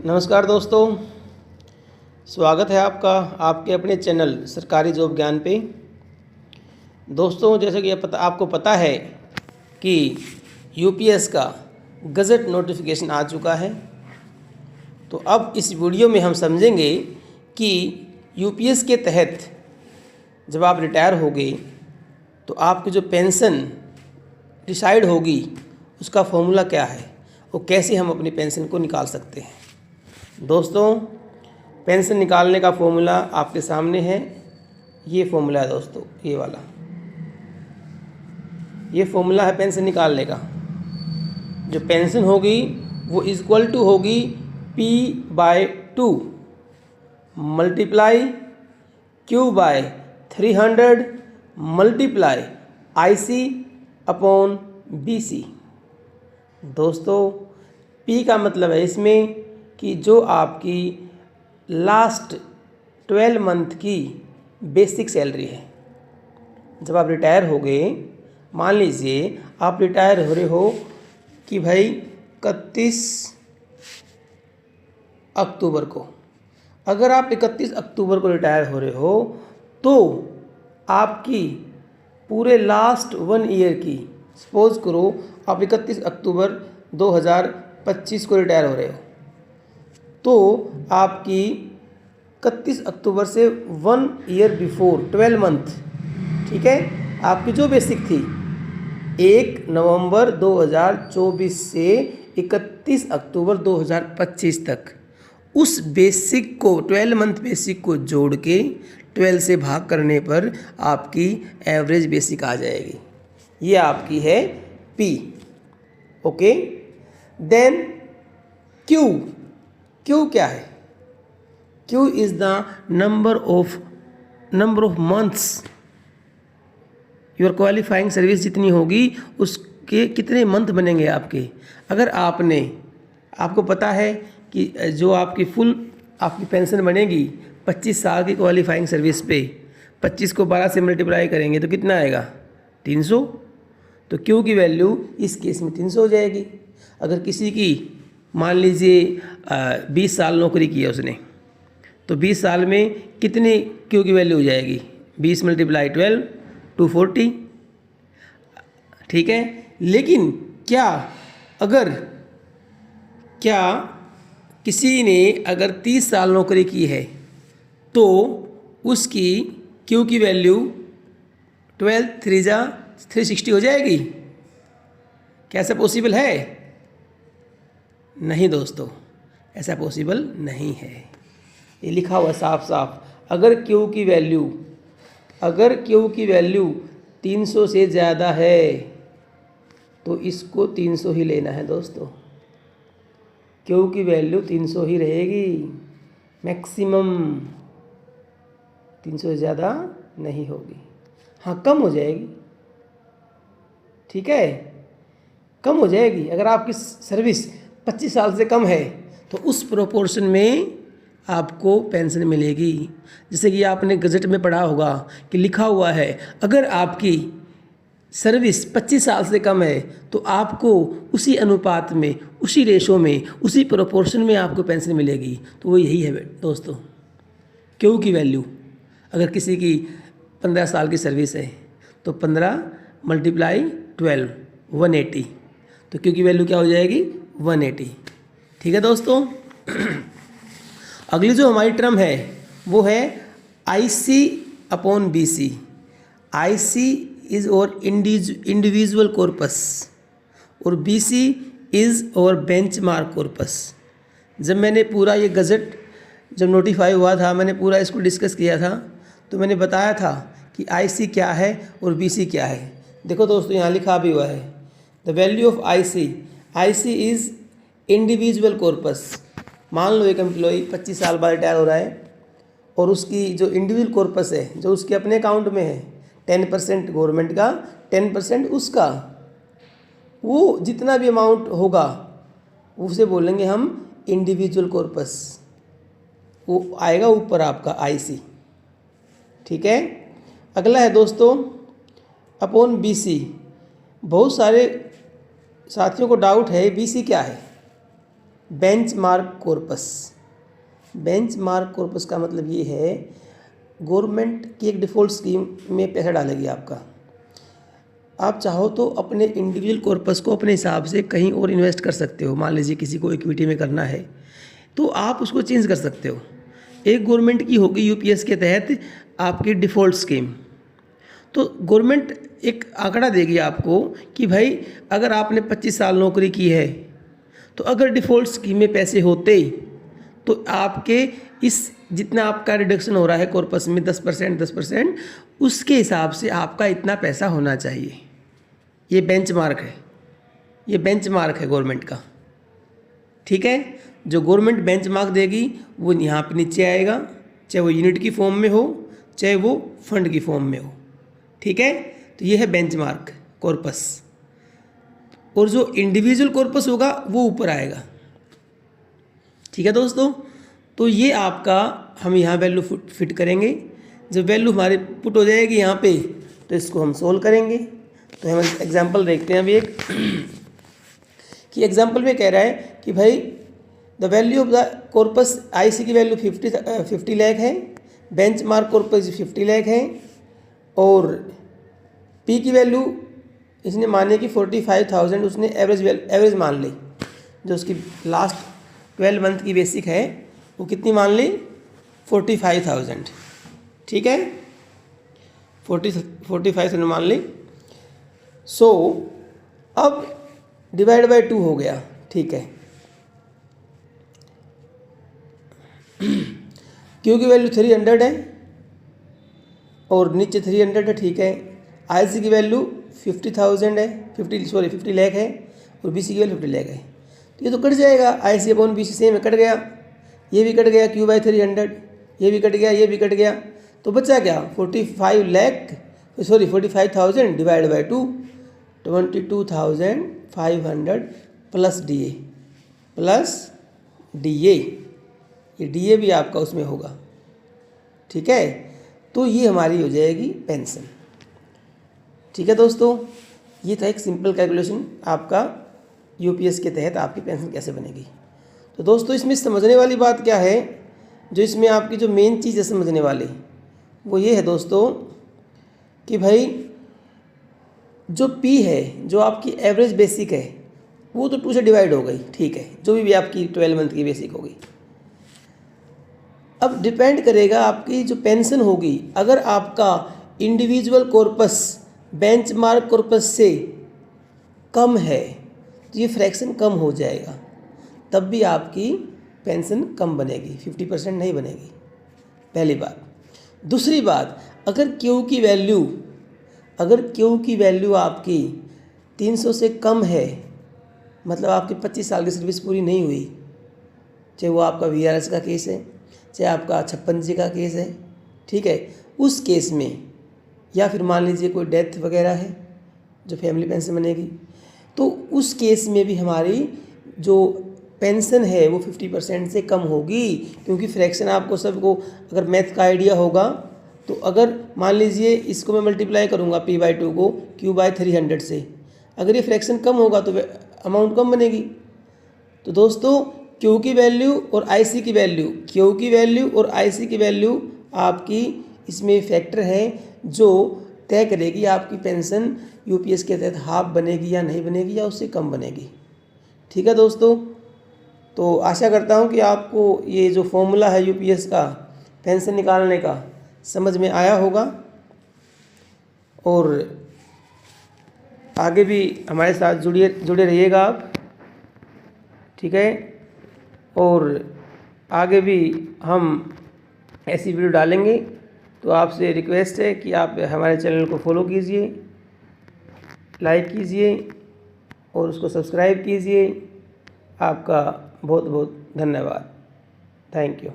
नमस्कार दोस्तों, स्वागत है आपका आपके अपने चैनल सरकारी जॉब ज्ञान पे। दोस्तों, जैसे कि आपको पता है कि यूपीएस का गज़ट नोटिफिकेशन आ चुका है। तो अब इस वीडियो में हम समझेंगे कि यूपीएस के तहत जब आप रिटायर होगे तो आपकी जो पेंशन डिसाइड होगी उसका फॉर्मूला क्या है और कैसे हम अपनी पेंशन को निकाल सकते हैं। दोस्तों, पेंशन निकालने का फॉर्मूला आपके सामने है। ये फॉर्मूला है दोस्तों, ये वाला, ये फॉर्मूला है पेंशन निकालने का। जो पेंशन होगी वो इक्वल टू होगी P/2 multiply Q/300 multiply IC/BC। दोस्तों, P का मतलब है इसमें कि जो आपकी लास्ट 12 मंथ की बेसिक सैलरी है। जब आप रिटायर हो गए, मान लीजिए आप रिटायर हो रहे हो कि भाई 31 अक्टूबर को। अगर आप 31 अक्टूबर को रिटायर हो रहे हो तो आपकी पूरे लास्ट 1 ईयर की, सपोज करो आप 31 अक्टूबर 2025 को रिटायर हो रहे हो, तो आपकी 31 अक्टूबर से 1 ईयर बिफोर 12 मंथ, ठीक है, आपकी जो बेसिक थी 1 नवंबर 2024 से 31 अक्टूबर 2025 तक, उस बेसिक को 12 मंथ बेसिक को जोड़ के 12 से भाग करने पर आपकी एवरेज बेसिक आ जाएगी। ये आपकी है P। ओके, देन Q क्या है? Q is the number of months your qualifying service जितनी होगी उसके कितने मंथ बनेंगे आपके। अगर आपको पता है कि जो आपकी आपकी पेंशन बनेगी 25 साल की क्वालिफाइंग सर्विस पे, 25 को 12 से मल्टीप्लाई करेंगे तो कितना आएगा? 300। तो Q की वैल्यू इस केस में 300 हो जाएगी। अगर किसी की मान लीजिए 20 साल नौकरी की है उसने, तो 20 साल में कितनी Q की वैल्यू हो जाएगी? 20 × 12 240, ठीक है। लेकिन क्या किसी ने अगर 30 साल नौकरी की है तो उसकी Q की वैल्यू 12 3 जा 360 हो जाएगी? क्या ऐसा पॉसिबल है? नहीं दोस्तों, ऐसा पॉसिबल नहीं है। ये लिखा हुआ साफ साफ। अगर Q की वैल्यू 300 से ज़्यादा है तो इसको 300 ही लेना है दोस्तों। Q की वैल्यू 300 ही रहेगी मैक्सिमम, 300 से ज़्यादा नहीं होगी। हाँ, कम हो जाएगी, ठीक है, कम हो जाएगी। अगर आपकी सर्विस 25 साल से कम है तो उस प्रोपोर्शन में आपको पेंशन मिलेगी। जैसे कि आपने गज़ट में पढ़ा होगा कि लिखा हुआ है, अगर आपकी सर्विस 25 साल से कम है तो आपको उसी अनुपात में, उसी रेशो में, उसी प्रोपोर्शन में आपको पेंशन मिलेगी। तो वो यही है दोस्तों, Q की वैल्यू। अगर किसी की 15 साल की सर्विस है तो 15 × 12 180, तो Q की वैल्यू क्या हो जाएगी? 180। ठीक है दोस्तों। अगली जो हमारी टर्म है वो है IC/BC। IC इज़ और इंडिविजुअल कॉर्पस और BC इज़ और बेंचमार्क कॉर्पस। जब मैंने पूरा ये गज़ट जब नोटिफाई हुआ था, मैंने पूरा इसको डिस्कस किया था, तो मैंने बताया था कि IC क्या है और BC क्या है। देखो दोस्तों, यहाँ लिखा भी हुआ है, the value of IC is individual corpus. मान लो एक एम्प्लॉई 25 साल बाद रिटायर हो रहा है और उसकी जो इंडिविजुअल कॉर्पस है, जो उसके अपने अकाउंट में है, 10% गवर्नमेंट का, 10% उसका, वो जितना भी अमाउंट होगा उसे बोलेंगे हम इंडिविजुअल कॉर्पस। वो आएगा ऊपर आपका IC, ठीक है। अगला है दोस्तों BC। बहुत सारे साथियों को डाउट है BC क्या है। Benchmark corpus. बेंचमार्क कॉर्पस का मतलब ये है गवर्नमेंट की एक डिफ़ॉल्ट स्कीम में पैसा डालेगी आपका। आप चाहो तो अपने इंडिविजुअल कॉर्पस को अपने हिसाब से कहीं और इन्वेस्ट कर सकते हो। मान लीजिए किसी को इक्विटी में करना है तो आप उसको चेंज कर सकते हो। एक गवर्नमेंट की होगी यूपीएस के तहत आपकी डिफ़ॉल्ट स्कीम। तो गवर्नमेंट एक आंकड़ा देगी आपको कि भाई अगर आपने 25 साल नौकरी की है तो अगर डिफ़ॉल्ट स्कीम में पैसे होते तो आपके इस जितना आपका रिडक्शन हो रहा है कॉर्पस में 10% उसके हिसाब से आपका इतना पैसा होना चाहिए। ये बेंचमार्क है, ये बेंचमार्क है गवर्नमेंट का। ठीक है, जो गवर्नमेंट बेंचमार्क देगी वो यहाँ पे नीचे आएगा, चाहे वो यूनिट की फॉर्म में हो चाहे वो फंड की फॉर्म में हो। ठीक है, तो ये है बेंचमार्क कॉर्पस। और जो इंडिविजुअल कॉर्पस होगा वो ऊपर आएगा। ठीक है दोस्तों, तो ये आपका हम यहाँ वैल्यू फिट करेंगे। जब वैल्यू हमारी पुट हो जाएगी यहाँ पे तो इसको हम सोल्व करेंगे। तो हम एग्जांपल देखते हैं अभी एक कि एग्जांपल में कह रहा है कि भाई the value of the corpus IC की वैल्यू 50 लाख है, बेंचमार्क कॉर्पस 50 लाख है और पी की वैल्यू इसने माने कि 45,000 उसने एवरेज मान ली। जो उसकी लास्ट 12 मंथ की बेसिक है वो कितनी मान ली 45,000। ठीक है, 45,000 मान ली। सो अब डिवाइड बाय 2 हो गया। ठीक है, क्यू की वैल्यू 300 है और नीचे 300 है। ठीक है, आईसी की वैल्यू 50,000 है, 50 लाख है और बीसी की वैल्यू 50 लाख है। तो ये तो कट जाएगा, आईसी अपॉन बीसी सेम है, कट गया, ये भी कट गया, क्यू बाई 300 ये भी कट गया, ये भी कट गया। तो बचा क्या 45,000 डिवाइड बाई 2 22,500 प्लस डीए ये डीए भी आपका उसमें होगा। ठीक है, तो ये हमारी हो जाएगी पेंशन। ठीक है दोस्तों, ये था एक सिंपल कैलकुलेशन आपका यूपीएस के तहत आपकी पेंशन कैसे बनेगी। तो दोस्तों इसमें समझने वाली बात क्या है, जो इसमें आपकी जो मेन चीज़ है समझने वाली वो ये है दोस्तों कि भाई जो पी है, जो आपकी एवरेज बेसिक है वो तो 2 से डिवाइड हो गई। ठीक है, जो भी आपकी 12 मंथ की बेसिक होगी। अब डिपेंड करेगा आपकी जो पेंशन होगी, अगर आपका इंडिविजुअल कॉर्पस बेंचमार्क कॉर्पस से कम है तो ये फ्रैक्शन कम हो जाएगा, तब भी आपकी पेंशन कम बनेगी, 50% नहीं बनेगी। पहली बात। दूसरी बात, अगर क्यू की वैल्यू आपकी 300 से कम है, मतलब आपकी 25 साल की सर्विस पूरी नहीं हुई, चाहे वो आपका वीआरएस का केस है चाहे आपका 56G का केस है। ठीक है, उस केस में या फिर मान लीजिए कोई डेथ वगैरह है जो फैमिली पेंशन बनेगी, तो उस केस में भी हमारी जो पेंशन है वो 50% से कम होगी। क्योंकि फ्रैक्शन आपको सबको अगर मैथ का आइडिया होगा तो अगर मान लीजिए इसको मैं मल्टीप्लाई करूँगा p/2 को q/300 से, अगर ये फ्रैक्शन कम होगा तो अमाउंट कम बनेगी। तो दोस्तों क्यू की वैल्यू और आईसी की वैल्यू आपकी इसमें फैक्टर है जो तय करेगी आपकी पेंशन यूपीएस के तहत हाफ बनेगी या नहीं बनेगी या उससे कम बनेगी। ठीक है दोस्तों, तो आशा करता हूँ कि आपको ये जो फॉर्मूला है यूपीएस का पेंशन निकालने का समझ में आया होगा और आगे भी हमारे साथ जुड़े रहिएगा आप। ठीक है, और आगे भी हम ऐसी वीडियो डालेंगे, तो आपसे रिक्वेस्ट है कि आप हमारे चैनल को फॉलो कीजिए, लाइक कीजिए और उसको सब्सक्राइब कीजिए। आपका बहुत बहुत धन्यवाद। Thank you.